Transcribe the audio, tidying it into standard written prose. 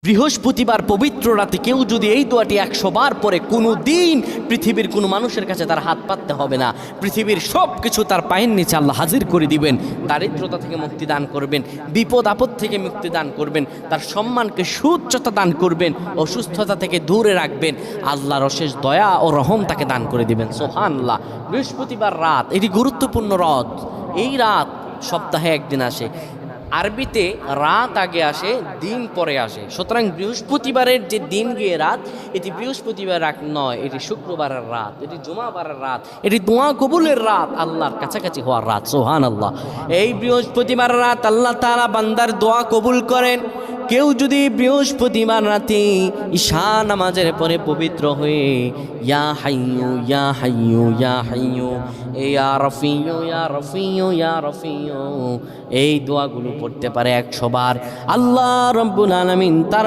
বৃহস্পতিবার পবিত্র রাতে কেউ যদি এই দোয়াটি 100 বার পরে কোনো দিন পৃথিবীর কোনো মানুষের কাছে তার হাত পাততে হবে না। পৃথিবীর সব কিছু তার পায়ের নিচে আল্লাহ হাজির করে দিবেন। দারিদ্রতা থেকে মুক্তি দান করবেন, বিপদ আপদ থেকে মুক্তি দান করবেন, তার সম্মানকে সুউচ্চতা দান করবেন, অসুস্থতা থেকে দূরে রাখবেন। আল্লাহর অশেষ দয়া ও রহম তাকে দান করে দিবেন। সুবহানাল্লাহ। বৃহস্পতিবার রাত এটি গুরুত্বপূর্ণ রাত। এই রাত সপ্তাহে একদিন আসে। আরবিতে রাত আগে আসে, দিন পরে আসে। সুতরাং বৃহস্পতিবারের যে দিন গিয়ে রাত, এটি বৃহস্পতিবার রাত নয়, এটি শুক্রবারের রাত, এটি জুমাবারের রাত, এটি দোয়া কবুলের রাত, আল্লাহর কাছাকাছি হওয়ার রাত। সুবহানাল্লাহ। এই বৃহস্পতিবার রাত আল্লাহ তাআলা বান্দার দোয়া কবুল করেন। কেউ যদি বৃহস্পতিবার রাতে ঈশা নামাজের পরে পবিত্র হয়ে ইয়া হাইয়ু ইয়া হাইয়ু ইয়া হাইয়ু ইয়া রফিয়ু ইয়া রফিয়ু ইয়া রফিয়ু এই দোয়াগুলো পড়তে পারে 100 বার, আল্লাহ রাব্বুল আলামিন তার